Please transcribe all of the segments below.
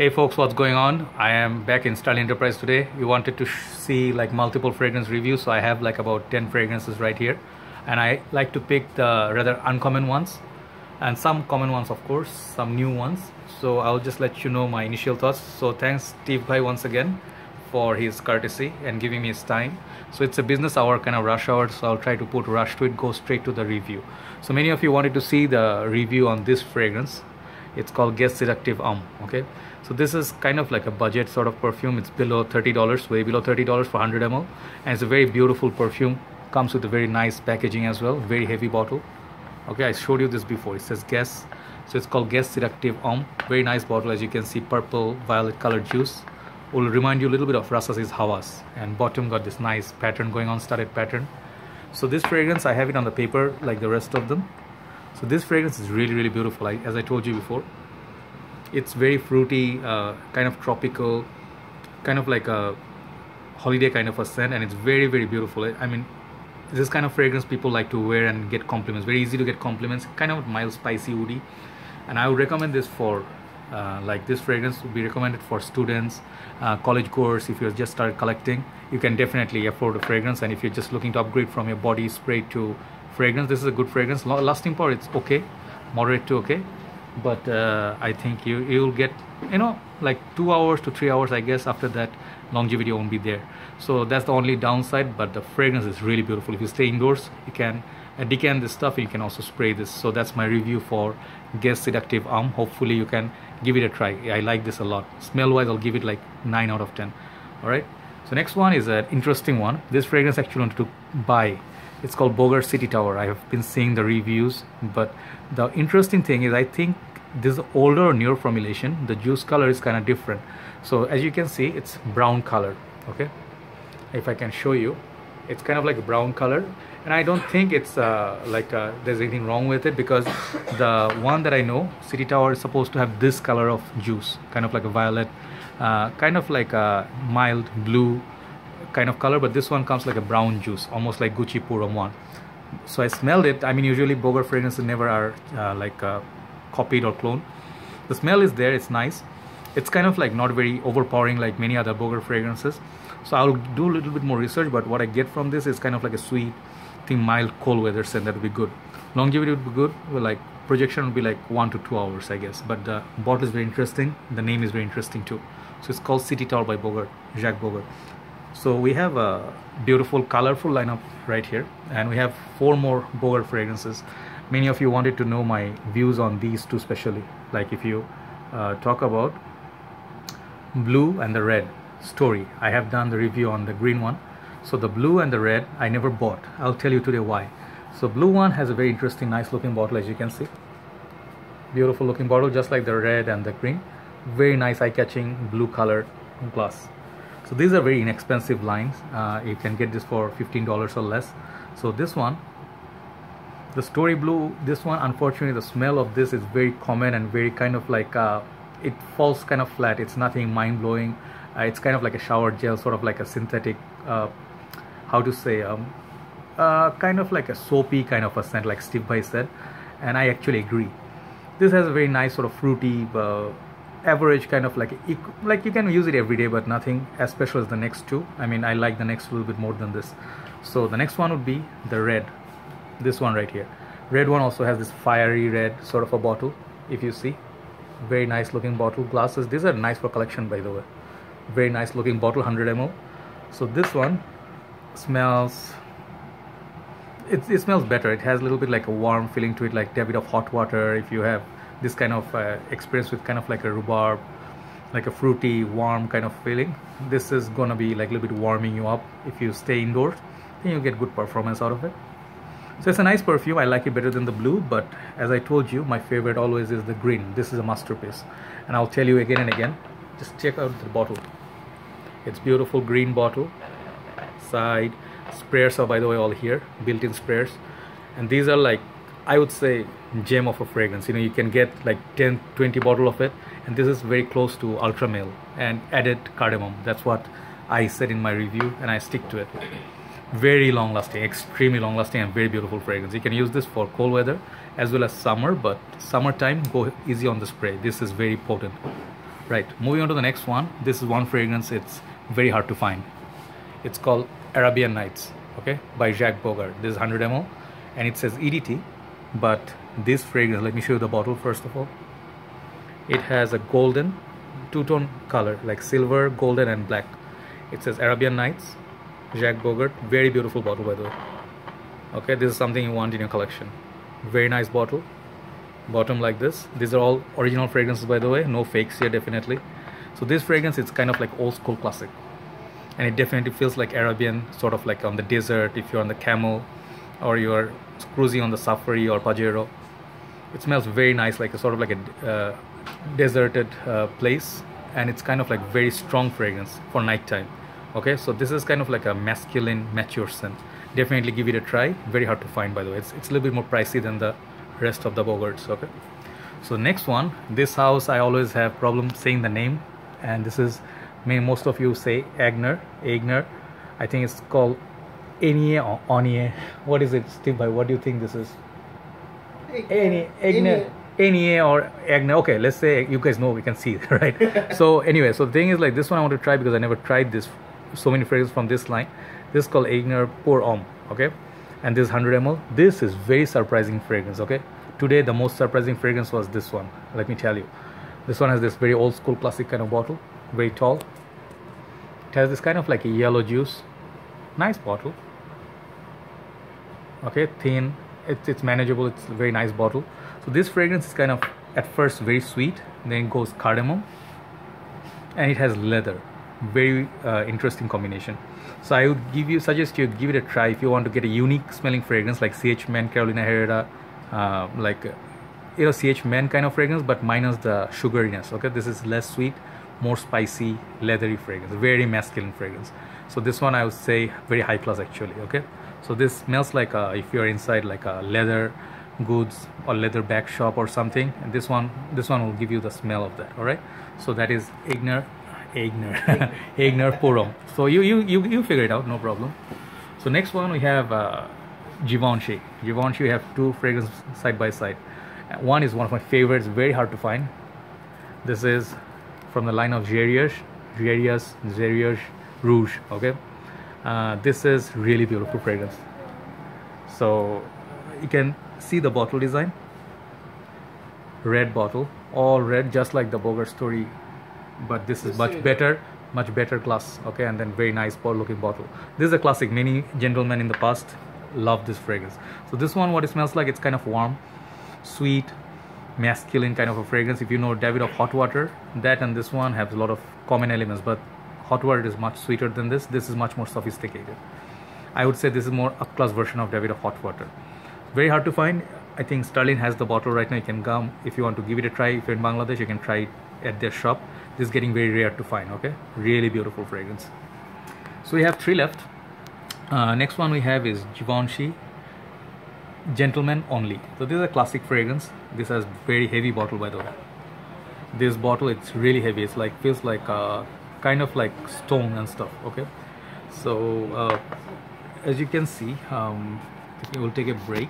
Hey folks, what's going on? I am back in Starlin Enterprise today. You wanted to see like multiple fragrance reviews, so I have like about 10 fragrances right here, and I like to pick the rather uncommon ones and some common ones, of course, some new ones. So I'll just let you know my initial thoughts. So thanks Steve Bhai once again for his courtesy and giving me his time. So it's a business hour, kind of rush hour, so I'll try to put rush to it, go straight to the review. So many of you wanted to see the review on this fragrance. It's called Seductive Homme. Okay, so this is kind of like a budget sort of perfume. It's below $30, way below $30 for 100 ml, and it's a very beautiful perfume. Comes with a very nice packaging as well, very heavy bottle. Okay, I showed you this before. It says Guess, so it's called Seductive Homme. Very nice bottle, as you can see, purple violet colored juice. Will remind you a little bit of Rasas's Hawas, and bottom got this nice pattern going on, studded pattern. So this fragrance, I have it on the paper like the rest of them. So this fragrance is really beautiful. As I told you before, it's very fruity, kind of tropical, kind of like a holiday kind of a scent, and it's very beautiful. I mean, this kind of fragrance people like to wear and get compliments. Very easy to get compliments, kind of mild, spicy, woody. And I would recommend this for like this fragrance would be recommended for students, college goers. If you just started collecting, you can definitely afford a fragrance. And if you're just looking to upgrade from your body spray to fragrance, this is a good fragrance. Lasting power, it's okay, moderate to okay, but I think you'll get, you know, like 2 hours to 3 hours, I guess. After that, longevity won't be there. So that's the only downside, but the fragrance is really beautiful. If you stay indoors, you can decant this stuff, and you can also spray this. So that's my review for Seductive Homme. Hopefully you can give it a try. I like this a lot. Smell wise, I'll give it like 9 out of 10. All right, so next one is an interesting one. This fragrance actually wanted to buy. It's called Bogart City Tower. I have been seeing the reviews, but the interesting thing is I think this is older or newer formulation. The juice color is kind of different. So as you can see, it's brown color. Okay, if I can show you, it's kind of like a brown color, and I don't think it's there's anything wrong with it, because the one that I know, City Tower, is supposed to have this color of juice, kind of like a violet, kind of like a mild blue kind of color, but this one comes like a brown juice, almost like Gucci Purum one. So I smelled it. I mean, usually Bogart fragrances never are copied or cloned. The smell is there, it's nice. It's kind of like not very overpowering like many other Bogart fragrances. So I'll do a little bit more research, but what I get from this is kind of like a sweet, mild cold weather scent that would be good. Longevity would be good. Well, like projection would be like 1 to 2 hours, I guess. But the bottle is very interesting. The name is very interesting too. So it's called City Tower by Bogart, Jacques Bogart. So we have a beautiful, colorful lineup right here, and we have 4 more Bogart fragrances. Many of you wanted to know my views on these two, especially. Like if you talk about blue and the red story, I have done the review on the green one. So the blue and the red I never bought. I'll tell you today why. So blue one has a very interesting, nice looking bottle, as you can see. Beautiful looking bottle, just like the red and the green. Very nice, eye-catching blue colored glass. So these are very inexpensive lines. You can get this for $15 or less. So this one, the story blue, this one, unfortunately the smell of this is very common and very kind of like it falls kind of flat. It's nothing mind-blowing. It's kind of like a shower gel, sort of like a synthetic, how to say, kind of like a soapy kind of a scent, like Steve Bhai said, and I actually agree. This has a very nice sort of fruity, average kind of like you can use it every day, but nothing as special as the next two. I mean, I like the next a little bit more than this. So the next one would be the red. This one right here. Red one also has this fiery red sort of a bottle. If you see, very nice looking bottle. Glasses, these are nice for collection, by the way. Very nice looking bottle, 100 ml. So this one smells, it smells better. It has a little bit like a warm feeling to it, like a bit of hot water. If you have this kind of experience with kind of like a rhubarb, like a fruity, warm kind of feeling, this is gonna be like a little bit warming you up. If you stay indoors, then you get good performance out of it. So it's a nice perfume. I like it better than the blue, but as I told you, my favorite always is the green. This is a masterpiece, and I'll tell you again and again. Just check out the bottle. It's beautiful green bottle. Side sprayers are, by the way, all here, built-in sprayers, and these are like, I would say, gem of a fragrance. You know, you can get like 10-20 bottle of it, and this is very close to ultra male and added cardamom. That's what I said in my review, and I stick to it. Very long lasting, extremely long lasting, and very beautiful fragrance. You can use this for cold weather as well as summer, but summertime, go easy on the spray. This is very potent. Right, moving on to the next one. This is one fragrance, it's very hard to find. It's called Arabian Nights, okay, by Bogart. This is 100 ml and it says EDT, but this fragrance, let me show you the bottle first of all. It has a golden two-tone color, like silver, golden and black. It says Arabian Nights, Bogart. Very beautiful bottle, by the way. Okay, this is something you want in your collection. Very nice bottle. Bottom like this. These are all original fragrances, by the way, no fakes here, definitely. So this fragrance, it's kind of like old school classic, and it definitely feels like Arabian, sort of like on the desert, if you're on the camel or you're cruising on the safari or Pajero. It smells very nice, like a sort of like a deserted place, and it's kind of like very strong fragrance for nighttime. Okay, so this is kind of like a masculine, mature scent. Definitely give it a try. Very hard to find, by the way. It's a little bit more pricey than the rest of the Bogarts. Okay, so next one, this house I always have problem saying the name, and this is, most of you say Aigner. I think it's called Aigner or Aigner. What is it, Steve Bhai? What do you think this is? Aigner or Aigner. Okay, let's say you guys know, we can see, right? So anyway, so the thing is, like, this one I want to try because I never tried this, so many fragrances from this line. This is called Aigner Pour Homme, okay, and this is 100 ml. This is very surprising fragrance. Okay, today the most surprising fragrance was this one. Let me tell you, this one has this very old school classic kind of bottle, very tall. It has this kind of like a yellow juice. Nice bottle. Okay, thin. It's manageable. It's a very nice bottle. So this fragrance is kind of at first very sweet, then it goes cardamom, and it has leather. Very interesting combination. So I would suggest you give it a try if you want to get a unique smelling fragrance like CH Men, Carolina Herrera, CH Men kind of fragrance, but minus the sugariness. Okay, this is less sweet, more spicy, leathery fragrance, very masculine fragrance. So this one I would say very high class actually. Okay, so this smells like if you're inside like a leather goods or leather bag shop or something, and this one will give you the smell of that. All right, so that is Aigner Pour Homme. So you figure it out, no problem. So next one we have Javon Shake. Javon Shake, we have two fragrances side by side. One is one of my favorites, very hard to find. This is from the line of Xerius, Rouge. Okay, this is really beautiful fragrance. So you can see the bottle design, red bottle, all red, just like the Bogart Story, but this is much better glass. Okay, and then very nice looking bottle. This is a classic. Many gentlemen in the past love this fragrance. So this one, what it smells like, it's kind of warm, sweet, masculine kind of a fragrance. If you know David of Hot Water, that and this one have a lot of common elements, but Hot Water is much sweeter than this. This is much more sophisticated. I would say this is more up class version of David of Hot Water. Very hard to find. I think Starlin has the bottle right now. You can come if you want to give it a try. If you're in Bangladesh, you can try it at their shop. This is getting very rare to find. Okay, really beautiful fragrance. So we have three left. Next one we have is Givenchy Gentleman only. So this is a classic fragrance. This has very heavy bottle, by the way. This bottle, it's really heavy. It's like feels like kind of like stone and stuff. Okay, so as you can see, we will take a break.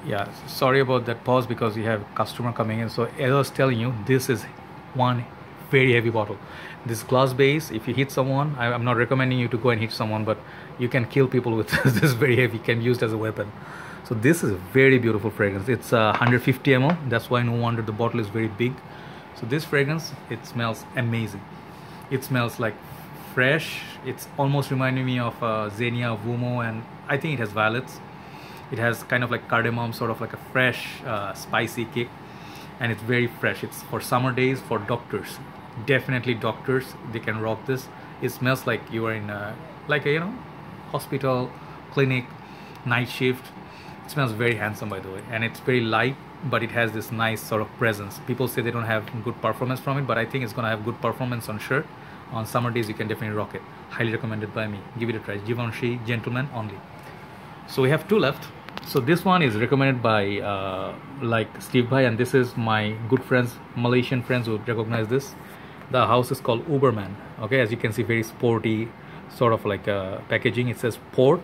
Yeah, sorry about that pause because we have customer coming in. So as I was telling you, this is one very heavy bottle. This glass base, if you hit someone, I'm not recommending you to go and hit someone, but you can kill people with this very heavy, can be used as a weapon. So this is a very beautiful fragrance. It's 150 ml. That's why no wonder the bottle is very big. So this fragrance, it smells amazing. It smells like fresh. It's almost reminding me of Xenia, Vumo, and I think it has violets. It has kind of like cardamom, sort of like a fresh, spicy kick, and it's very fresh. It's for summer days, for doctors. Definitely doctors, they can rock this. It smells like you are in like a hospital, clinic, night shift. It smells very handsome, by the way, and it's very light, but it has this nice sort of presence. People say they don't have good performance from it, but I think it's gonna have good performance on shirt. On summer days, you can definitely rock it. Highly recommended by me. Give it a try. Givenchy Gentleman only. So we have two left. So this one is recommended by like Steve Bhai, and this is my good friends, Malaysian friends, who recognize this. The house is called Uberman. Okay, as you can see, very sporty sort of like packaging. It says Port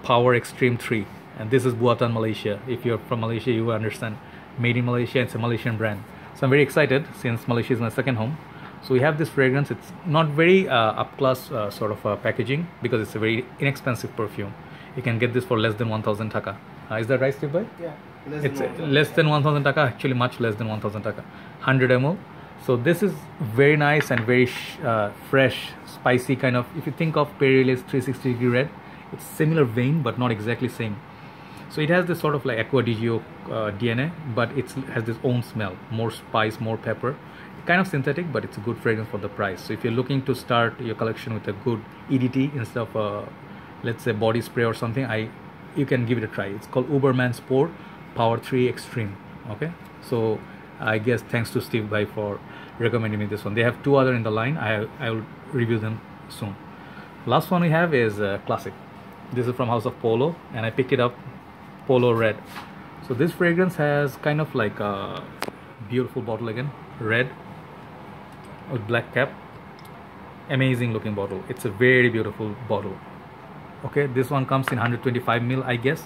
Power Extreme 3, and this is Buatan Malaysia. If you're from Malaysia, you will understand. Made in Malaysia. It's a Malaysian brand. So I'm very excited since Malaysia is my second home. So we have this fragrance. It's not very up-class sort of packaging because it's a very inexpensive perfume. You can get this for less than 1,000 taka. Is that right, Steve Bhai? Yeah. Less than 1,000 taka, actually much less than 1,000 taka. 100 ml. So this is very nice and very fresh, spicy kind of. If you think of Perrier 360° Red, it's similar vein but not exactly same. So it has this sort of like Aqua di Gio DNA, but it has this own smell, more spice, more pepper. Kind of synthetic, but it's a good fragrance for the price. So if you're looking to start your collection with a good EDT instead of let's say body spray or something, you can give it a try. It's called Uberman Sport Power 3 Extreme. Okay, so I guess thanks to Steve Bhai for recommending me this one. They have two other in the line. I will review them soon. Last one we have is classic. This is from House of Polo, and I picked it up, Polo Red. So this fragrance has kind of like a beautiful bottle again, red with black cap. Amazing looking bottle. It's a very beautiful bottle. Okay, this one comes in 125 ml, I guess,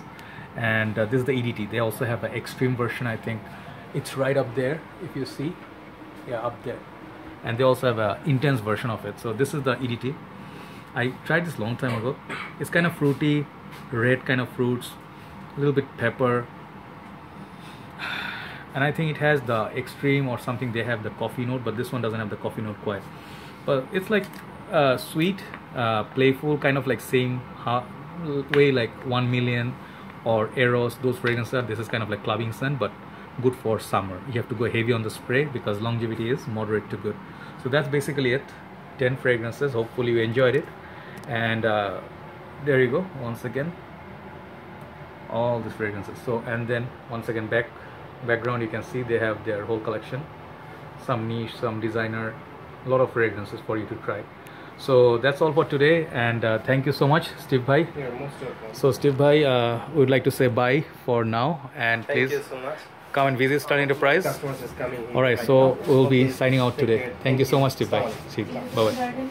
and this is the EDT. They also have an extreme version. I think it's right up there if you see, yeah, up there, and they also have an intense version of it. So this is the EDT. I tried this long time ago. It's kind of fruity, red kind of fruits, a little bit pepper, and I think it has the extreme or something. They have the coffee note, but this one doesn't have the coffee note quite. But it's like sweet, playful, kind of like same way like 1 million or Eros, those fragrances. This is kind of like clubbing scent, but good for summer. You have to go heavy on the spray because longevity is moderate to good. So that's basically it. 10 fragrances. Hopefully you enjoyed it, and there you go. Once again, all these fragrances. So, and then once again background, you can see they have their whole collection, some niche, some designer, a lot of fragrances for you to try. So that's all for today, and thank you so much, Steve Bhai. You're most welcome. So Steve Bhai would like to say bye for now, and Thank please you so much. come and visit Starlin Enterprise. Customers is coming in All right, right so now. we'll be Okay. signing out Take today. care. Thank you so much, Steve Bhai. Assalamu alaikum. See you. Bye bye.